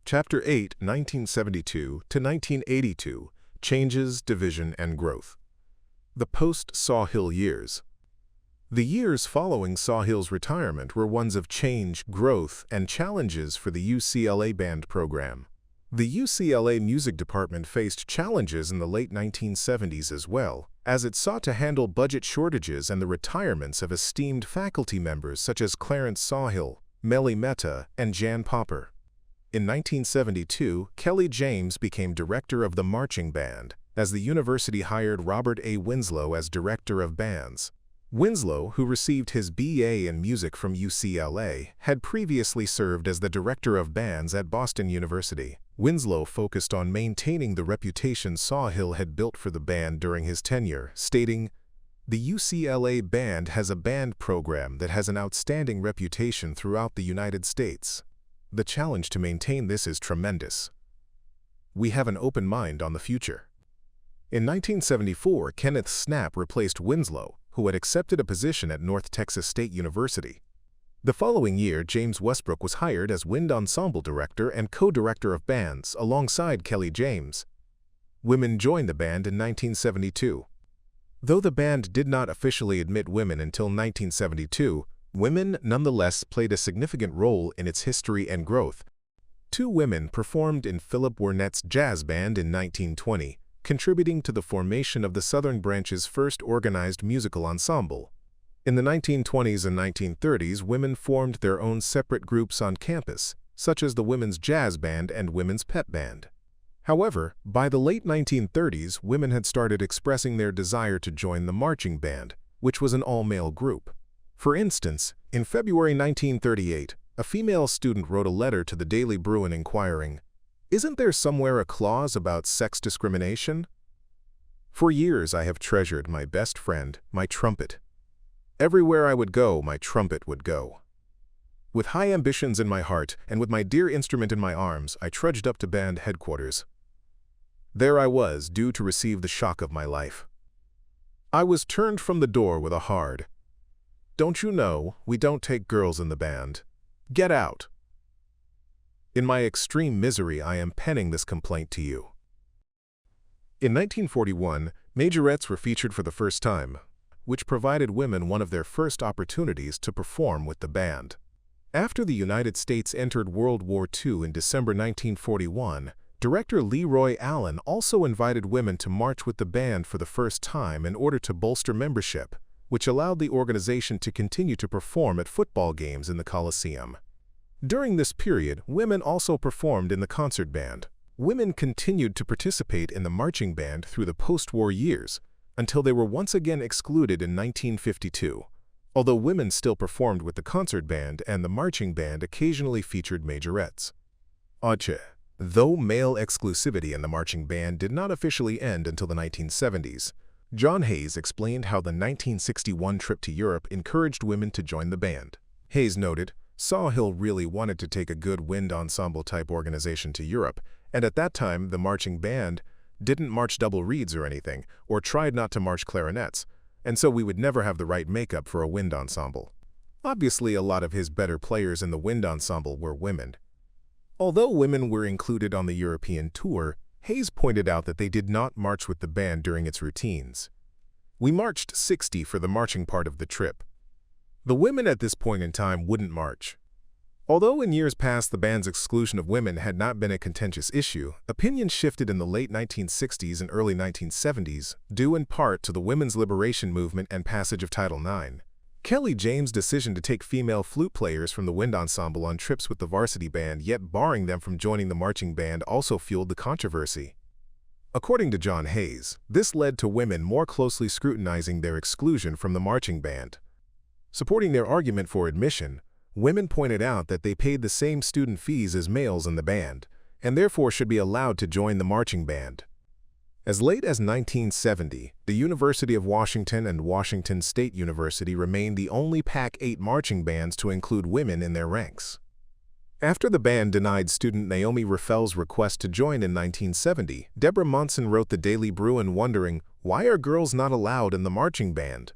Chapter 8, 1972 to 1982, Changes, Division, and Growth. The post-Sawhill years. The years following Sawhill's retirement were ones of change, growth, and challenges for the UCLA band program. The UCLA music department faced challenges in the late 1970s as well, as it sought to handle budget shortages and the retirements of esteemed faculty members such as Clarence Sawhill, Melly Mehta, and Jan Popper. In 1972, Kelly James became director of the marching band, as the university hired Robert A. Winslow as director of bands. Winslow, who received his B.A. in music from UCLA, had previously served as the director of bands at Boston University. Winslow focused on maintaining the reputation Sawhill had built for the band during his tenure, stating, "The UCLA band has a band program that has an outstanding reputation throughout the United States. The challenge to maintain this is tremendous. We have an open mind on the future." In 1974, Kenneth Snapp replaced Winslow, who had accepted a position at North Texas State University. The following year, James Westbrook was hired as wind ensemble director and co-director of bands alongside Kelly James. Women joined the band in 1972. Though the band did not officially admit women until 1972, women nonetheless played a significant role in its history and growth. Two women performed in Philip Wernett's jazz band in 1920, contributing to the formation of the Southern Branch's first organized musical ensemble. In the 1920s and 1930s, women formed their own separate groups on campus, such as the Women's Jazz Band and Women's Pep Band. However, by the late 1930s, women had started expressing their desire to join the marching band, which was an all-male group. For instance, in February 1938, a female student wrote a letter to the Daily Bruin inquiring, "Isn't there somewhere a clause about sex discrimination? For years I have treasured my best friend, my trumpet. Everywhere I would go, my trumpet would go. With high ambitions in my heart and with my dear instrument in my arms, I trudged up to band headquarters. There I was, due to receive the shock of my life. I was turned from the door with a hard, 'Don't you know, we don't take girls in the band. Get out.' In my extreme misery, I am penning this complaint to you." In 1941, majorettes were featured for the first time, which provided women one of their first opportunities to perform with the band. After the United States entered World War II in December 1941, director Leroy Allen also invited women to march with the band for the first time in order to bolster membership, which allowed the organization to continue to perform at football games in the Coliseum. During this period, women also performed in the concert band. Women continued to participate in the marching band through the post-war years, until they were once again excluded in 1952, although women still performed with the concert band and the marching band occasionally featured majorettes. Though male exclusivity in the marching band did not officially end until the 1970s, John Hayes explained how the 1961 trip to Europe encouraged women to join the band. Hayes noted, "Sawhill really wanted to take a good wind ensemble-type organization to Europe, and at that time the marching band didn't march double reeds or anything, or tried not to march clarinets, and so we would never have the right makeup for a wind ensemble." Obviously, a lot of his better players in the wind ensemble were women. Although women were included on the European tour, Hayes pointed out that they did not march with the band during its routines. "We marched 60 for the marching part of the trip. The women at this point in time wouldn't march." Although in years past the band's exclusion of women had not been a contentious issue, opinions shifted in the late 1960s and early 1970s, due in part to the women's liberation movement and passage of Title IX. Kelly James' decision to take female flute players from the wind ensemble on trips with the varsity band, yet barring them from joining the marching band, also fueled the controversy. According to John Hayes, this led to women more closely scrutinizing their exclusion from the marching band. Supporting their argument for admission, women pointed out that they paid the same student fees as males in the band, and therefore should be allowed to join the marching band. As late as 1970, the University of Washington and Washington State University remained the only Pac-8 marching bands to include women in their ranks. After the band denied student Naomi Raffel's request to join in 1970, Deborah Monson wrote the Daily Bruin wondering, "Why are girls not allowed in the marching band?"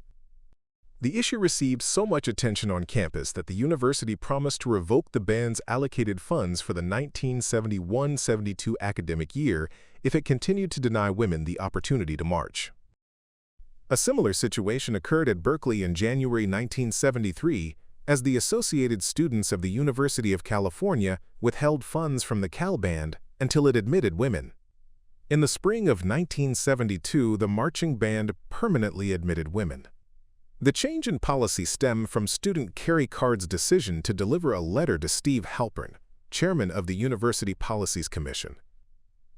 The issue received so much attention on campus that the university promised to revoke the band's allocated funds for the 1971-72 academic year if it continued to deny women the opportunity to march. A similar situation occurred at Berkeley in January 1973, as the Associated Students of the University of California withheld funds from the Cal Band until it admitted women. In the spring of 1972, the marching band permanently admitted women. The change in policy stemmed from student Kerry Card's decision to deliver a letter to Steve Halpern, chairman of the University Policies Commission.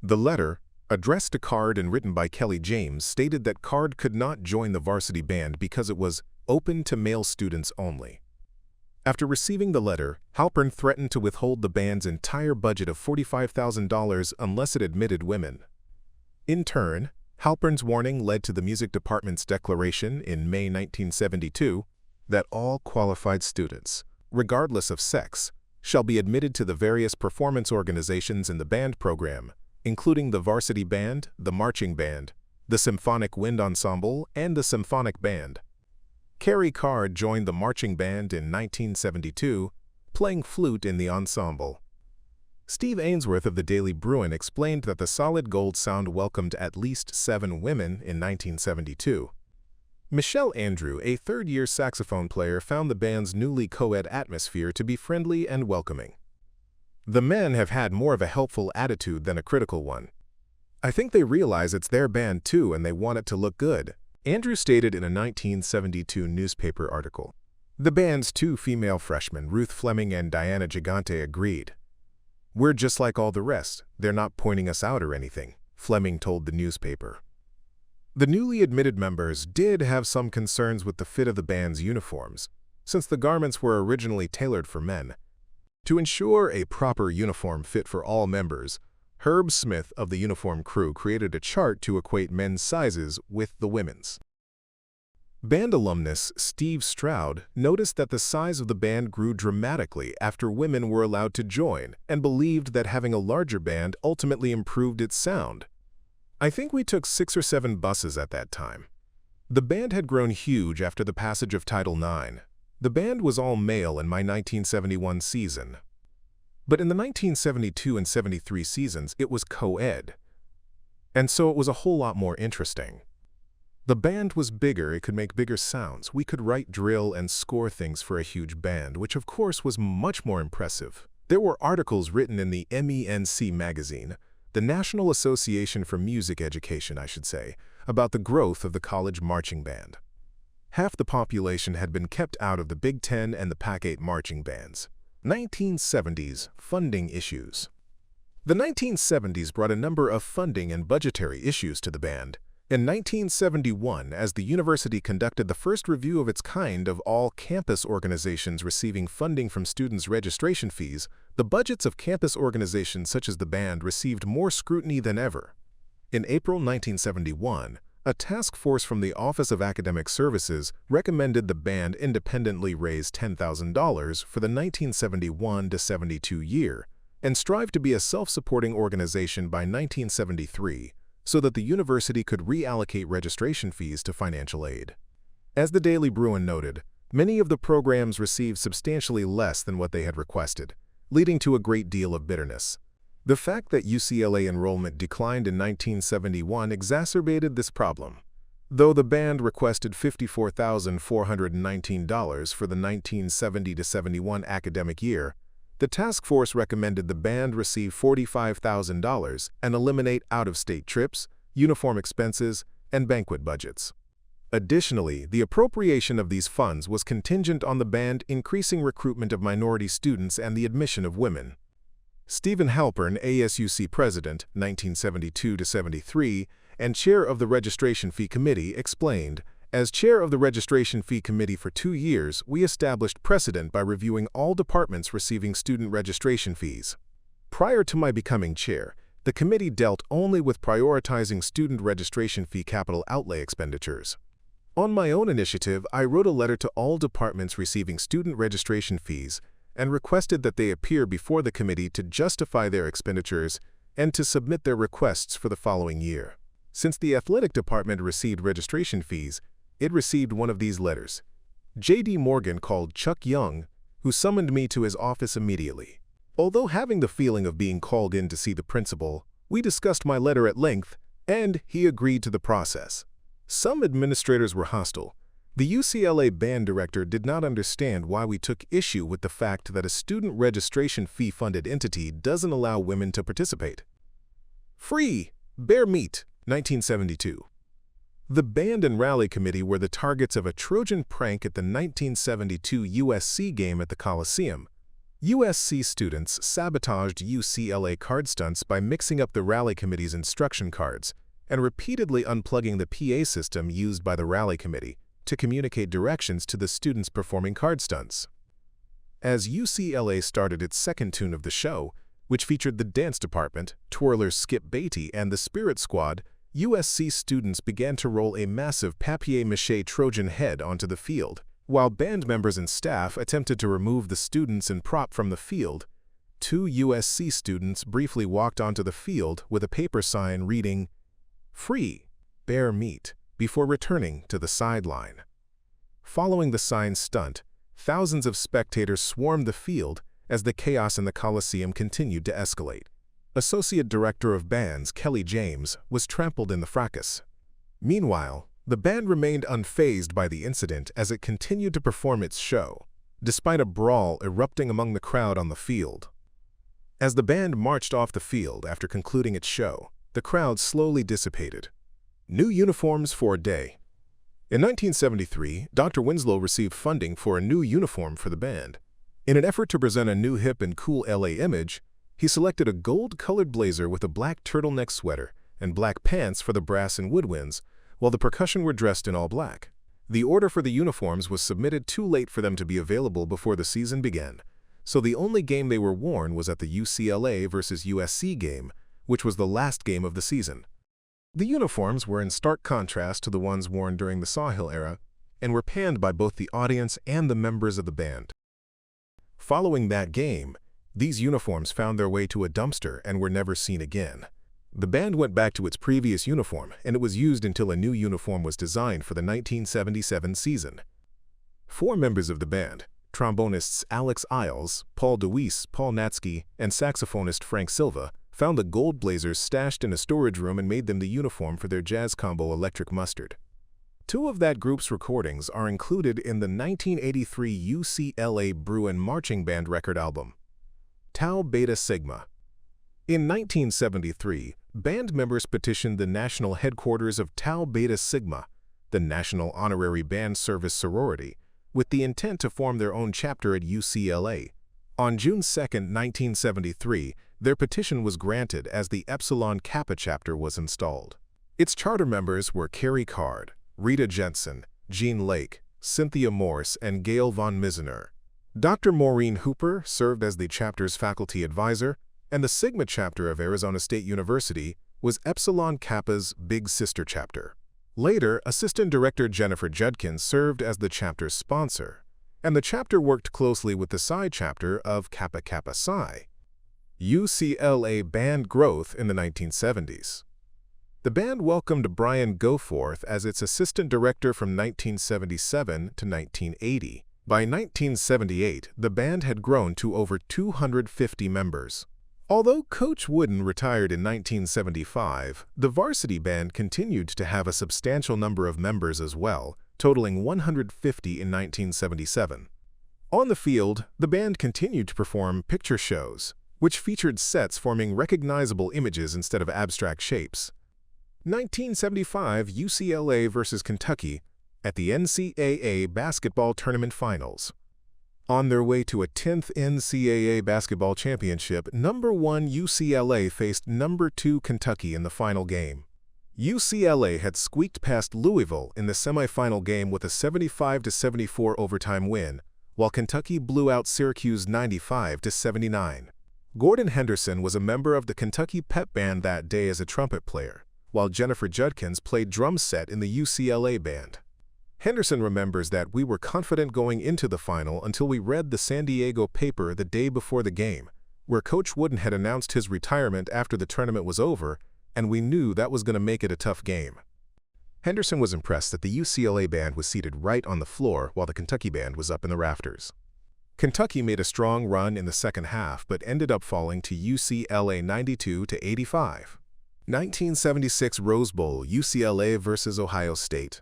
The letter, addressed to Card and written by Kelly James, stated that Card could not join the varsity band because it was open to male students only. After receiving the letter, Halpern threatened to withhold the band's entire budget of $45,000 unless it admitted women. In turn, Halpern's warning led to the music department's declaration in May 1972 that all qualified students, regardless of sex, shall be admitted to the various performance organizations in the band program, including the varsity band, the marching band, the symphonic wind ensemble, and the symphonic band. Kerry Card joined the marching band in 1972, playing flute in the ensemble. Steve Ainsworth of the Daily Bruin explained that the Solid Gold Sound welcomed at least 7 women in 1972. Michelle Andrew, a third-year saxophone player, found the band's newly co-ed atmosphere to be friendly and welcoming. The men have had more of a helpful attitude than a critical one. I think they realize it's their band too and they want it to look good, Andrew stated in a 1972 newspaper article. The band's 2 female freshmen, Ruth Fleming and Diana Gigante, agreed. "We're just like all the rest. They're not pointing us out or anything," Fleming told the newspaper. The newly admitted members did have some concerns with the fit of the band's uniforms, since the garments were originally tailored for men. To ensure a proper uniform fit for all members, Herb Smith of the uniform crew created a chart to equate men's sizes with the women's. Band alumnus Steve Stroud noticed that the size of the band grew dramatically after women were allowed to join and believed that having a larger band ultimately improved its sound. "I think we took 6 or 7 buses at that time. The band had grown huge after the passage of Title IX. The band was all male in my 1971 season. But in the 1972 and 73 seasons, it was co-ed. And so it was a whole lot more interesting. The band was bigger, it could make bigger sounds. We could write drill and score things for a huge band, which of course was much more impressive. There were articles written in the MENC magazine, the National Association for Music Education, I should say, about the growth of the college marching band. Half the population had been kept out of the Big Ten and the Pac-8 marching bands. 1970s funding issues. The 1970s brought a number of funding and budgetary issues to the band. In 1971, as the university conducted the first review of its kind of all campus organizations receiving funding from students' registration fees, the budgets of campus organizations such as the band received more scrutiny than ever. In April 1971, a task force from the Office of Academic Services recommended the band independently raise $10,000 for the 1971-72 year and strive to be a self-supporting organization by 1973 so that the university could reallocate registration fees to financial aid. As the Daily Bruin noted, many of the programs received substantially less than what they had requested, leading to a great deal of bitterness. The fact that UCLA enrollment declined in 1971 exacerbated this problem. Though the band requested $54,419 for the 1970-71 academic year, the task force recommended the band receive $45,000 and eliminate out-of-state trips, uniform expenses, and banquet budgets. Additionally, the appropriation of these funds was contingent on the band increasing recruitment of minority students and the admission of women. Stephen Halpern, ASUC President, 1972-73, and Chair of the Registration Fee Committee, explained, "As Chair of the Registration Fee Committee for 2 years, we established precedent by reviewing all departments receiving student registration fees. Prior to my becoming chair, the committee dealt only with prioritizing student registration fee capital outlay expenditures. On my own initiative, I wrote a letter to all departments receiving student registration fees and requested that they appear before the committee to justify their expenditures and to submit their requests for the following year. Since the athletic department received registration fees, it received one of these letters. J.D. Morgan called Chuck Young, who summoned me to his office immediately. Although having the feeling of being called in to see the principal, we discussed my letter at length, and he agreed to the process. Some administrators were hostile. The UCLA band director did not understand why we took issue with the fact that a student registration fee-funded entity doesn't allow women to participate. Free, bare meat, 1972. The band and rally committee were the targets of a Trojan prank at the 1972 USC game at the Coliseum. USC students sabotaged UCLA card stunts by mixing up the rally committee's instruction cards and repeatedly unplugging the PA system used by the rally committee to communicate directions to the students performing card stunts. As UCLA started its second tune of the show, which featured the dance department, twirlers Skip Beatty, and the Spirit Squad, USC students began to roll a massive papier-mâché Trojan head onto the field. While band members and staff attempted to remove the students and prop from the field, 2 USC students briefly walked onto the field with a paper sign reading, "Free, bare meat," before returning to the sideline. Following the sign's stunt, thousands of spectators swarmed the field as the chaos in the Coliseum continued to escalate. Associate Director of Bands Kelly James was trampled in the fracas. Meanwhile, the band remained unfazed by the incident as it continued to perform its show, despite a brawl erupting among the crowd on the field. As the band marched off the field after concluding its show, the crowd slowly dissipated. New uniforms for a day. In 1973, Dr. Winslow received funding for a new uniform for the band. In an effort to present a new hip and cool LA image, he selected a gold-colored blazer with a black turtleneck sweater and black pants for the brass and woodwinds, while the percussion were dressed in all black. The order for the uniforms was submitted too late for them to be available before the season began, so the only game they were worn was at the UCLA versus USC game, which was the last game of the season. The uniforms were in stark contrast to the ones worn during the Sawhill era and were panned by both the audience and the members of the band. Following that game, these uniforms found their way to a dumpster and were never seen again. The band went back to its previous uniform, and it was used until a new uniform was designed for the 1977 season. 4 members of the band, trombonists Alex Isles, Paul DeWeese, Paul Natsky, and saxophonist Frank Silva, found the gold blazers stashed in a storage room and made them the uniform for their jazz combo Electric Mustard. 2 of that group's recordings are included in the 1983 UCLA Bruin marching band record album, Tau Beta Sigma. In 1973, band members petitioned the national headquarters of Tau Beta Sigma, the National Honorary Band Service Sorority, with the intent to form their own chapter at UCLA. On June 2, 1973, their petition was granted as the Epsilon Kappa chapter was installed. Its charter members were Carrie Card, Rita Jensen, Jean Lake, Cynthia Morse, and Gail von Misener. Dr. Maureen Hooper served as the chapter's faculty advisor, and the Sigma chapter of Arizona State University was Epsilon Kappa's big sister chapter. Later, Assistant Director Jennifer Judkins served as the chapter's sponsor, and the chapter worked closely with the Psi chapter of Kappa Kappa Psi. UCLA band growth in the 1970s. The band welcomed Brian Goforth as its assistant director from 1977 to 1980. By 1978, the band had grown to over 250 members. Although Coach Wooden retired in 1975, the varsity band continued to have a substantial number of members as well, totaling 150 in 1977. On the field, the band continued to perform picture shows, which featured sets forming recognizable images instead of abstract shapes. 1975 UCLA versus Kentucky at the NCAA Basketball Tournament Finals. On their way to a 10th NCAA Basketball Championship, number 1 UCLA faced number 2 Kentucky in the final game. UCLA had squeaked past Louisville in the semifinal game with a 75-74 overtime win, while Kentucky blew out Syracuse 95-79. Gordon Henderson was a member of the Kentucky pep band that day as a trumpet player, while Jennifer Judkins played drum set in the UCLA band. Henderson remembers that we were confident going into the final until we read the San Diego paper the day before the game, where Coach Wooden had announced his retirement after the tournament was over, and we knew that was going to make it a tough game. Henderson was impressed that the UCLA band was seated right on the floor while the Kentucky band was up in the rafters. Kentucky made a strong run in the second half but ended up falling to UCLA 92-85. 1976 Rose Bowl, UCLA vs. Ohio State.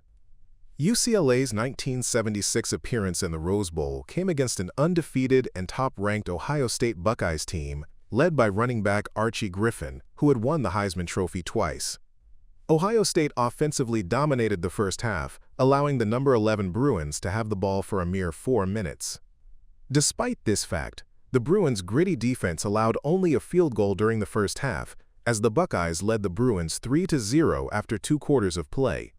UCLA's 1976 appearance in the Rose Bowl came against an undefeated and top-ranked Ohio State Buckeyes team led by running back Archie Griffin, who had won the Heisman Trophy twice. Ohio State offensively dominated the first half, allowing the number 11 Bruins to have the ball for a mere 4 minutes. Despite this fact, the Bruins' gritty defense allowed only a field goal during the first half, as the Buckeyes led the Bruins 3-0 after 2 quarters of play.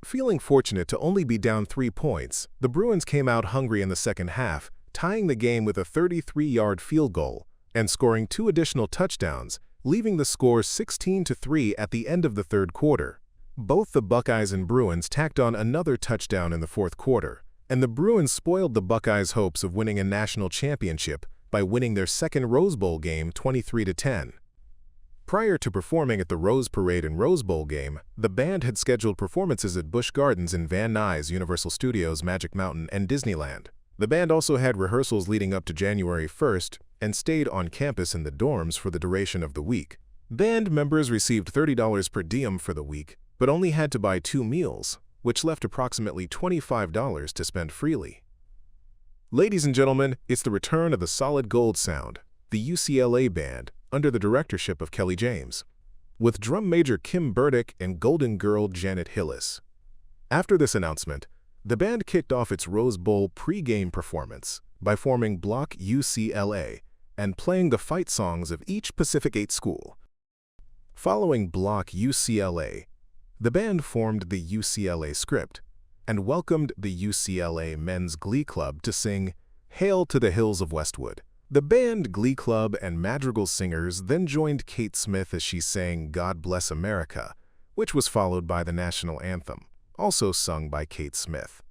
Feeling fortunate to only be down 3 points, the Bruins came out hungry in the second half, tying the game with a 33-yard field goal and scoring 2 additional touchdowns, leaving the score 16-3 at the end of the third quarter. Both the Buckeyes and Bruins tacked on another touchdown in the fourth quarter, and the Bruins spoiled the Buckeyes' hopes of winning a national championship by winning their second Rose Bowl game 23-10. Prior to performing at the Rose Parade and Rose Bowl game, the band had scheduled performances at Busch Gardens in Van Nuys, Universal Studios, Magic Mountain, and Disneyland. The band also had rehearsals leading up to January 1st and stayed on campus in the dorms for the duration of the week. Band members received $30 per diem for the week, but only had to buy 2 meals, which left approximately $25 to spend freely. Ladies and gentlemen, it's the return of the solid gold sound, the UCLA band, under the directorship of Kelly James, with drum major Kim Burdick and golden girl Janet Hillis. After this announcement, the band kicked off its Rose Bowl pre-game performance by forming Block UCLA and playing the fight songs of each Pacific 8 school. Following Block UCLA, the band formed the UCLA Script and welcomed the UCLA Men's Glee Club to sing "Hail to the Hills of Westwood." The band, Glee Club, and madrigal singers then joined Kate Smith as she sang "God Bless America," which was followed by the national anthem, also sung by Kate Smith.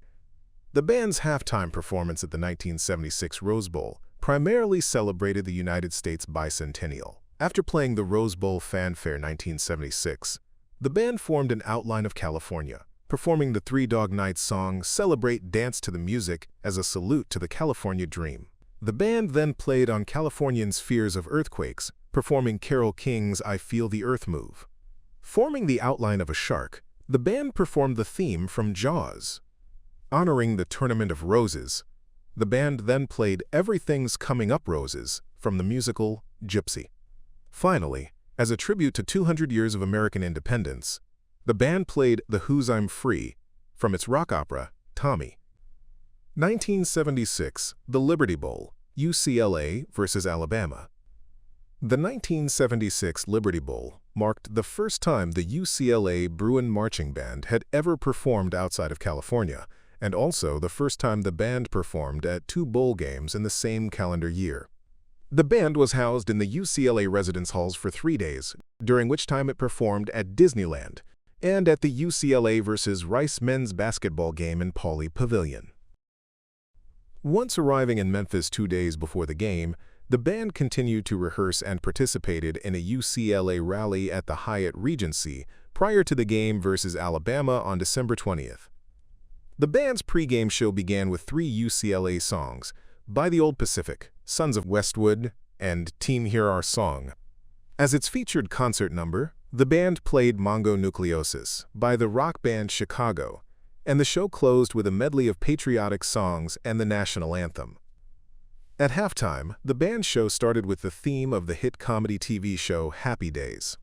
The band's halftime performance at the 1976 Rose Bowl primarily celebrated the United States bicentennial. After playing the Rose Bowl Fanfare 1976, the band formed an outline of California, performing the Three Dog Night song "Celebrate Dance to the Music" as a salute to the California dream. The band then played on Californians' fears of earthquakes, performing Carole King's "I Feel the Earth Move." Forming the outline of a shark, the band performed the theme from Jaws. Honoring the Tournament of Roses, the band then played "Everything's Coming Up Roses" from the musical Gypsy. Finally, as a tribute to 200 years of American independence, the band played "The Who's I'm Free" from its rock opera, Tommy. 1976, the Liberty Bowl, UCLA vs. Alabama. The 1976 Liberty Bowl marked the first time the UCLA Bruin Marching Band had ever performed outside of California, and also the first time the band performed at 2 bowl games in the same calendar year. The band was housed in the UCLA residence halls for 3 days, during which time it performed at Disneyland and at the UCLA vs. Rice men's basketball game in Pauley Pavilion. Once arriving in Memphis 2 days before the game, the band continued to rehearse and participated in a UCLA rally at the Hyatt Regency prior to the game versus Alabama on December 20th. The band's pregame show began with 3 UCLA songs, "By the Old Pacific," "Sons of Westwood," and "Team Hear Our Song." As its featured concert number, the band played "Mongo Nucleosis" by the rock band Chicago, and the show closed with a medley of patriotic songs and the national anthem. At halftime, the band show started with the theme of the hit comedy TV show Happy Days.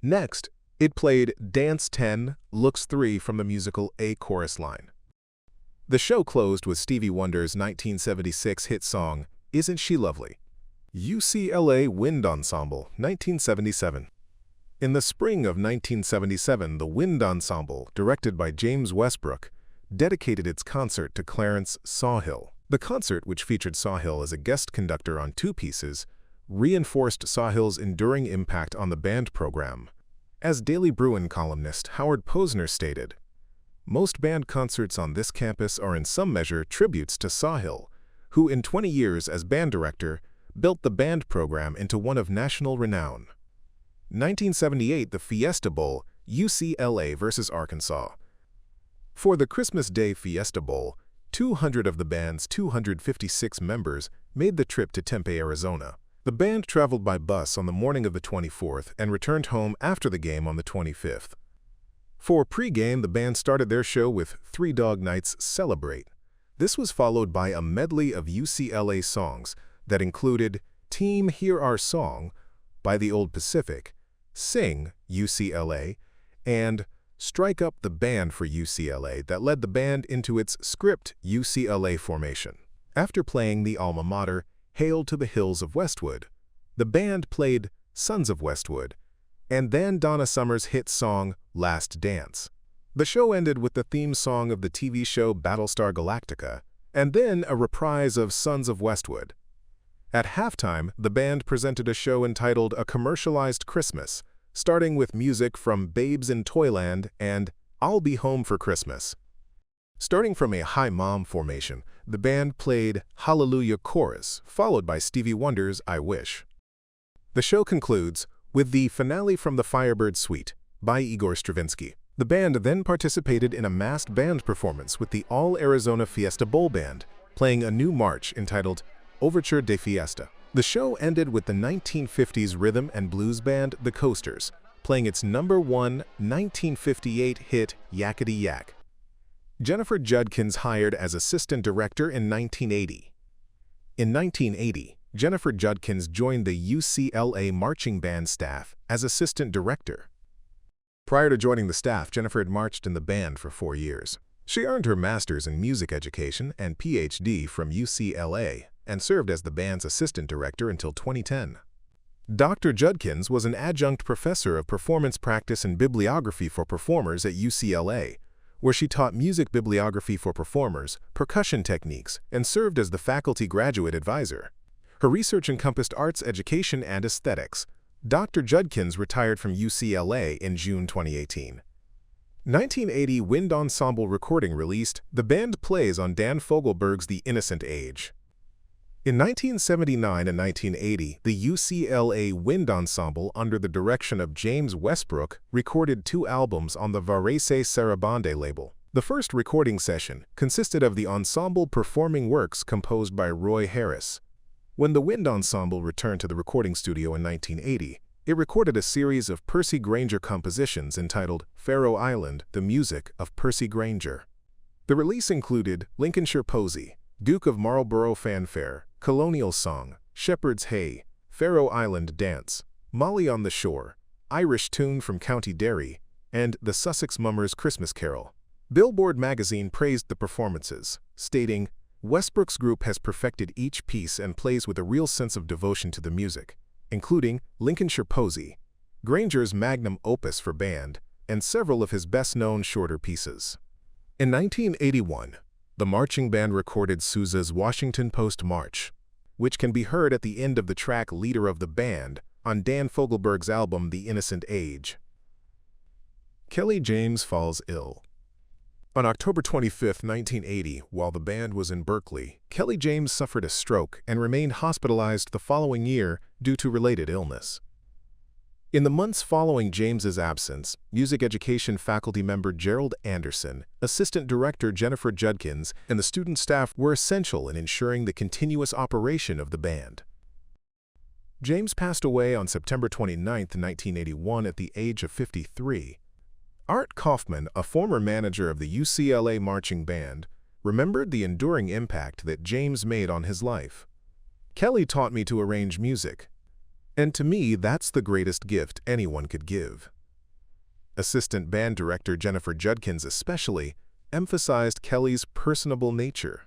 Next, it played "Dance 10, Looks 3" from the musical A Chorus Line. The show closed with Stevie Wonder's 1976 hit song, "Isn't She Lovely?" UCLA Wind Ensemble, 1977. In the spring of 1977, the Wind Ensemble, directed by James Westbrook, dedicated its concert to Clarence Sawhill. The concert, which featured Sawhill as a guest conductor on 2 pieces, reinforced Sawhill's enduring impact on the band program. As Daily Bruin columnist Howard Posner stated, "Most band concerts on this campus are in some measure tributes to Sawhill, who in 20 years as band director built the band program into one of national renown." 1978, the Fiesta Bowl, UCLA versus Arkansas. For the Christmas Day Fiesta Bowl, 200 of the band's 256 members made the trip to Tempe, Arizona. The band traveled by bus on the morning of the 24th and returned home after the game on the 25th. For pre-game, the band started their show with Three Dog Night's Celebrate. This was followed by a medley of UCLA songs that included Team Hear Our Song by the Old Pacific, Sing, UCLA, and Strike Up the Band for UCLA that led the band into its script UCLA formation. After playing the alma mater, Hail to the Hills of Westwood, the band played Sons of Westwood, and then Donna Summer's hit song Last Dance. The show ended with the theme song of the TV show Battlestar Galactica, and then a reprise of Sons of Westwood. At halftime, the band presented a show entitled A Commercialized Christmas, starting with music from Babes in Toyland and I'll Be Home for Christmas. Starting from a high mom formation, the band played Hallelujah Chorus, followed by Stevie Wonder's I Wish. The show concludes with the finale from the Firebird Suite by Igor Stravinsky. The band then participated in a massed band performance with the All-Arizona Fiesta Bowl Band, playing a new march entitled Overture de Fiesta. The show ended with the 1950s rhythm and blues band The Coasters, playing its #1 1958 hit Yakety Yak. Jennifer Judkins hired as assistant director in 1980. In 1980, Jennifer Judkins joined the UCLA marching band staff as assistant director. Prior to joining the staff, Jennifer had marched in the band for 4 years. She earned her master's in music education and PhD from UCLA and served as the band's assistant director until 2010. Dr. Judkins was an adjunct professor of performance practice and bibliography for performers at UCLA, where she taught music bibliography for performers, percussion techniques, and served as the faculty graduate advisor. Her research encompassed arts education and aesthetics. Dr. Judkins retired from UCLA in June 2018. 1980 Wind Ensemble recording released The Band Plays on Dan Fogelberg's The Innocent Age. In 1979 and 1980, the UCLA Wind Ensemble, under the direction of James Westbrook, recorded 2 albums on the Varese Sarabande label. The first recording session consisted of the ensemble performing works composed by Roy Harris. When the Wind Ensemble returned to the recording studio in 1980, it recorded a series of Percy Grainger compositions entitled Faroe Island, the Music of Percy Grainger. The release included Lincolnshire Posy, Duke of Marlborough Fanfare, Colonial Song, Shepherd's Hay, Faroe Island Dance, Molly on the Shore, Irish Tune from County Derry, and The Sussex Mummers' Christmas Carol. Billboard magazine praised the performances, stating, Westbrook's group has perfected each piece and plays with a real sense of devotion to the music, including Lincolnshire Posy, Grainger's magnum opus for band, and several of his best-known shorter pieces. In 1981, the marching band recorded Sousa's Washington Post March, which can be heard at the end of the track Leader of the Band on Dan Fogelberg's album The Innocent Age. Kelly James falls ill. On October 25, 1980, while the band was in Berkeley, Kelly James suffered a stroke and remained hospitalized the following year due to related illness. In the months following James's absence, music education faculty member Gerald Anderson, assistant director Jennifer Judkins, and the student staff were essential in ensuring the continuous operation of the band. James passed away on September 29, 1981 at the age of 53. Art Kaufman, a former manager of the UCLA marching band, remembered the enduring impact that James made on his life. Kelly taught me to arrange music. And to me, that's the greatest gift anyone could give. Assistant band director Jennifer Judkins especially emphasized Kelly's personable nature.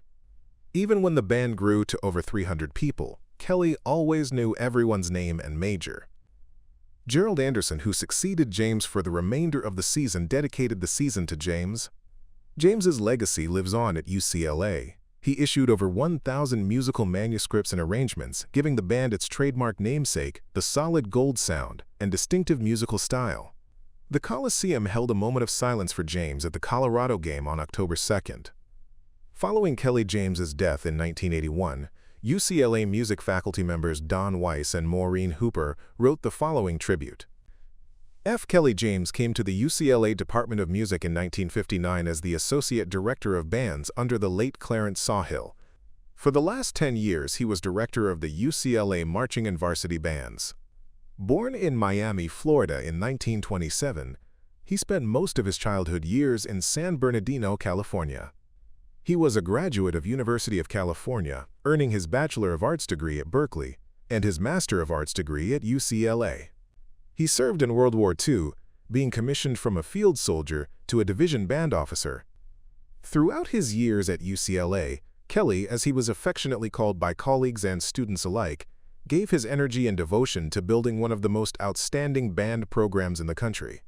Even when the band grew to over 300 people, Kelly always knew everyone's name and major. Gerald Anderson, who succeeded James for the remainder of the season, dedicated the season to James. James's legacy lives on at UCLA. He issued over 1,000 musical manuscripts and arrangements, giving the band its trademark namesake, the solid gold sound, and distinctive musical style. The Coliseum held a moment of silence for James at the Colorado game on October 2nd. Following Kelly James's death in 1981, UCLA music faculty members Don Weiss and Maureen Hooper wrote the following tribute. F. Kelly James came to the UCLA Department of Music in 1959 as the Associate Director of Bands under the late Clarence Sawhill. For the last 10 years, he was director of the UCLA Marching and Varsity Bands. Born in Miami, Florida in 1927, he spent most of his childhood years in San Bernardino, California. He was a graduate of University of California, earning his Bachelor of Arts degree at Berkeley and his Master of Arts degree at UCLA. He served in World War II, being commissioned from a field soldier to a division band officer. Throughout his years at UCLA, Kelly, as he was affectionately called by colleagues and students alike, gave his energy and devotion to building one of the most outstanding band programs in the country.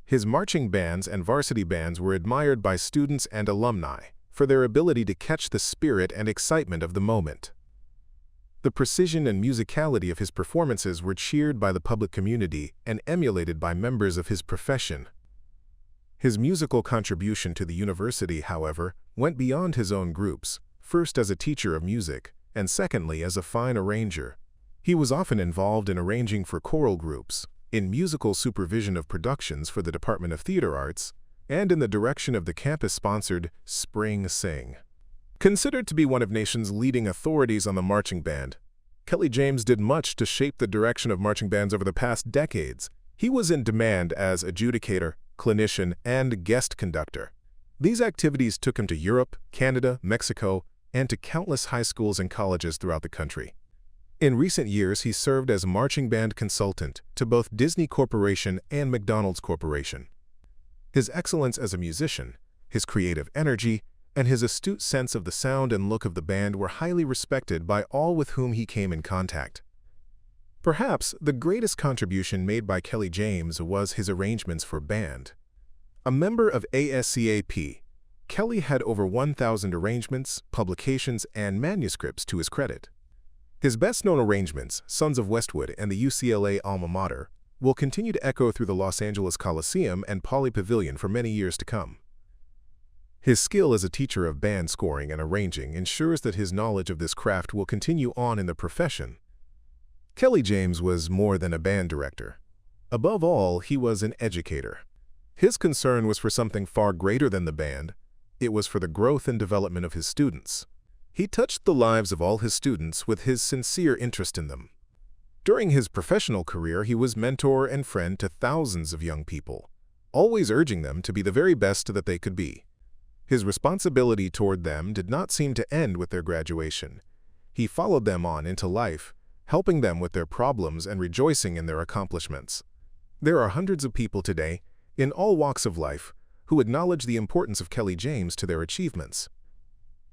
His marching bands and varsity bands were admired by students and alumni for their ability to catch the spirit and excitement of the moment. The precision and musicality of his performances were cheered by the public community and emulated by members of his profession. His musical contribution to the university, however, went beyond his own groups, first as a teacher of music, and secondly as a fine arranger. He was often involved in arranging for choral groups, in musical supervision of productions for the Department of Theater Arts, and in the direction of the campus-sponsored Spring Sing. Considered to be one of nation's leading authorities on the marching band, Kelly James did much to shape the direction of marching bands over the past decades. He was in demand as adjudicator, clinician, and guest conductor. These activities took him to Europe, Canada, Mexico, and to countless high schools and colleges throughout the country. In recent years, he served as marching band consultant to both Disney Corporation and McDonald's Corporation. His excellence as a musician, his creative energy, and his astute sense of the sound and look of the band were highly respected by all with whom he came in contact. Perhaps the greatest contribution made by Kelly James was his arrangements for band. A member of ASCAP, Kelly had over 1,000 arrangements, publications, and manuscripts to his credit. His best-known arrangements, Sons of Westwood and the UCLA alma mater, will continue to echo through the Los Angeles Coliseum and Pauley Pavilion for many years to come. His skill as a teacher of band scoring and arranging ensures that his knowledge of this craft will continue on in the profession. Kelly James was more than a band director. Above all, he was an educator. His concern was for something far greater than the band. It was for the growth and development of his students. He touched the lives of all his students with his sincere interest in them. During his professional career, he was mentor and friend to thousands of young people, always urging them to be the very best that they could be. His responsibility toward them did not seem to end with their graduation. He followed them on into life, helping them with their problems and rejoicing in their accomplishments. There are hundreds of people today, in all walks of life, who acknowledge the importance of Kelly James to their achievements.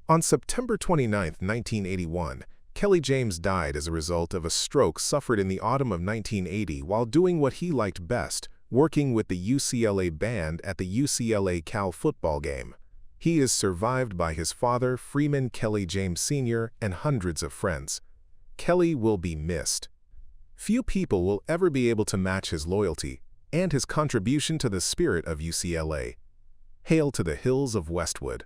On September 29, 1981, Kelly James died as a result of a stroke suffered in the autumn of 1980 while doing what he liked best, working with the UCLA band at the UCLA-Cal football game. He is survived by his father, Freeman Kelly James Sr., and hundreds of friends. Kelly will be missed. Few people will ever be able to match his loyalty and his contribution to the spirit of UCLA. Hail to the hills of Westwood.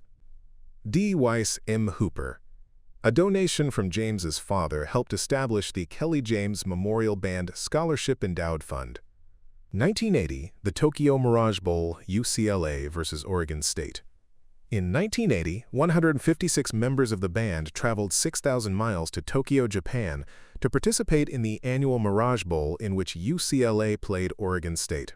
D. Weiss M. Hooper. A donation from James's father helped establish the Kelly James Memorial Band Scholarship Endowed Fund. 1980, the Tokyo Mirage Bowl, UCLA versus Oregon State. In 1980, 156 members of the band traveled 6,000 miles to Tokyo, Japan, to participate in the annual Mirage Bowl in which UCLA played Oregon State.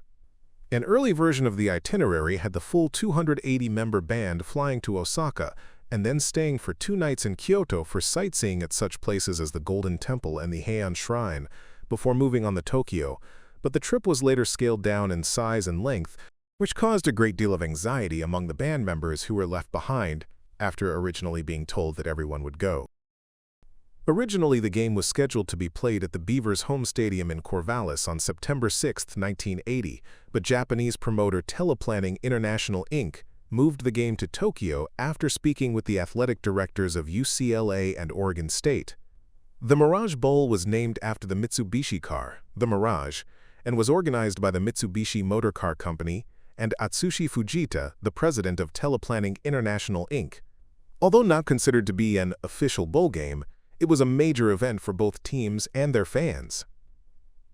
An early version of the itinerary had the full 280-member band flying to Osaka and then staying for 2 nights in Kyoto for sightseeing at such places as the Golden Temple and the Heian Shrine before moving on to Tokyo, but the trip was later scaled down in size and length, which caused a great deal of anxiety among the band members who were left behind after originally being told that everyone would go. Originally, the game was scheduled to be played at the Beavers' home stadium in Corvallis on September 6, 1980, but Japanese promoter Teleplanning International Inc. moved the game to Tokyo after speaking with the athletic directors of UCLA and Oregon State. The Mirage Bowl was named after the Mitsubishi car, the Mirage, and was organized by the Mitsubishi Motor Car Company and Atsushi Fujita, the president of Teleplanning International Inc. Although not considered to be an official bowl game, it was a major event for both teams and their fans.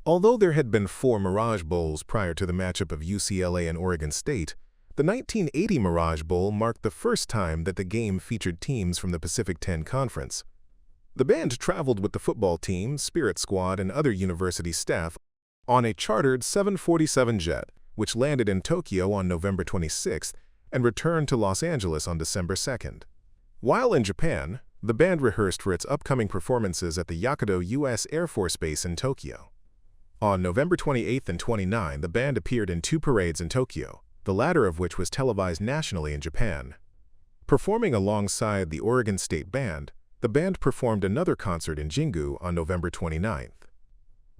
Although there had been 4 Mirage Bowls prior to the matchup of UCLA and Oregon State, the 1980 Mirage Bowl marked the first time that the game featured teams from the Pacific 10 Conference. The band traveled with the football team, spirit squad, and other university staff on a chartered 747 jet, which landed in Tokyo on November 26th and returned to Los Angeles on December 2nd. While in Japan, the band rehearsed for its upcoming performances at the Yakudo U.S. Air Force Base in Tokyo. On November 28th and 29th, the band appeared in 2 parades in Tokyo, the latter of which was televised nationally in Japan. Performing alongside the Oregon State Band, the band performed another concert in Jingu on November 29th.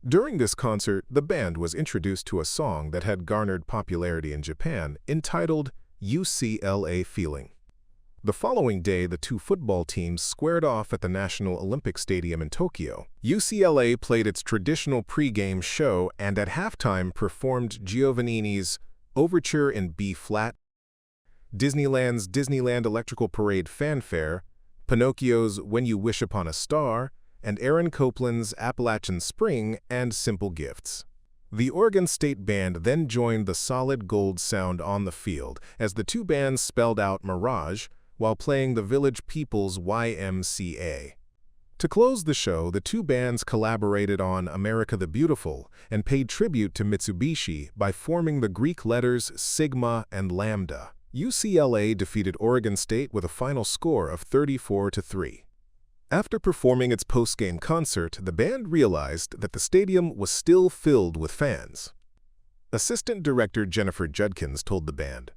During this concert, the band was introduced to a song that had garnered popularity in Japan, entitled UCLA Feeling. The following day, the 2 football teams squared off at the National Olympic Stadium in Tokyo. UCLA played its traditional pre-game show and at halftime performed Giovannini's Overture in B-flat, Disneyland's Disneyland Electrical Parade Fanfare, Pinocchio's When You Wish Upon a Star, and Aaron Copland's Appalachian Spring and Simple Gifts. The Oregon State Band then joined the solid gold sound on the field as the 2 bands spelled out Mirage while playing the Village People's YMCA. To close the show, the 2 bands collaborated on America the Beautiful and paid tribute to Mitsubishi by forming the Greek letters Sigma and Lambda. UCLA defeated Oregon State with a final score of 34-3. After performing its post-game concert, the band realized that the stadium was still filled with fans. Assistant director Jennifer Judkins told the band,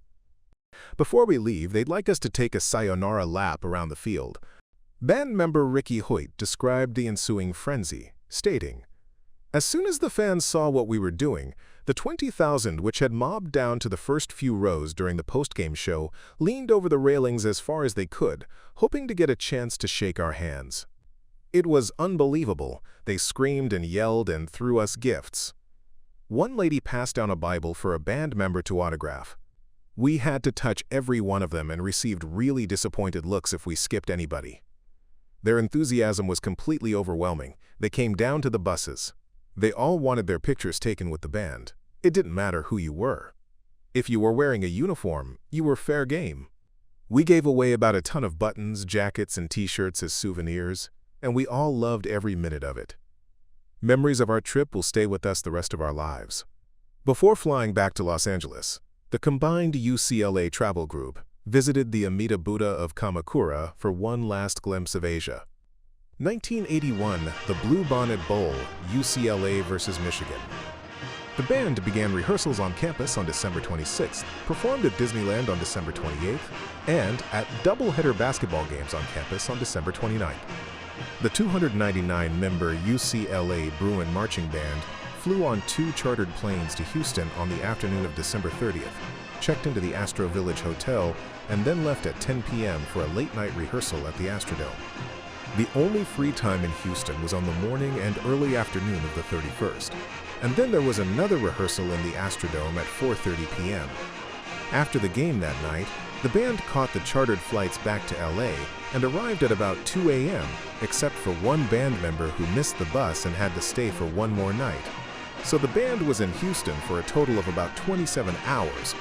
"Before we leave, they'd like us to take a sayonara lap around the field." Band member Ricky Whitt described the ensuing frenzy, stating, "As soon as the fans saw what we were doing, the 20,000 which had mobbed down to the first few rows during the post-game show leaned over the railings as far as they could, hoping to get a chance to shake our hands. It was unbelievable. They screamed and yelled and threw us gifts. One lady passed down a Bible for a band member to autograph. We had to touch every one of them and received really disappointed looks if we skipped anybody. Their enthusiasm was completely overwhelming. They came down to the buses. They all wanted their pictures taken with the band. It didn't matter who you were. If you were wearing a uniform, you were fair game. We gave away about a ton of buttons, jackets, and t-shirts as souvenirs, and we all loved every minute of it. Memories of our trip will stay with us the rest of our lives." Before flying back to Los Angeles, the combined UCLA travel group visited the Amida Buddha of Kamakura for one last glimpse of Asia. 1981, the Blue Bonnet Bowl, UCLA versus Michigan. The band began rehearsals on campus on December 26th, performed at Disneyland on December 28th, and at doubleheader basketball games on campus on December 29th. The 299-member UCLA Bruin Marching Band flew on 2 chartered planes to Houston on the afternoon of December 30th, checked into the Astro Village Hotel, and then left at 10 p.m. for a late-night rehearsal at the Astrodome. The only free time in Houston was on the morning and early afternoon of the 31st, and then there was another rehearsal in the Astrodome at 4:30 p.m. After the game that night, the band caught the chartered flights back to LA and arrived at about 2 a.m., except for one band member who missed the bus and had to stay for one more night. So the band was in Houston for a total of about 27 hours,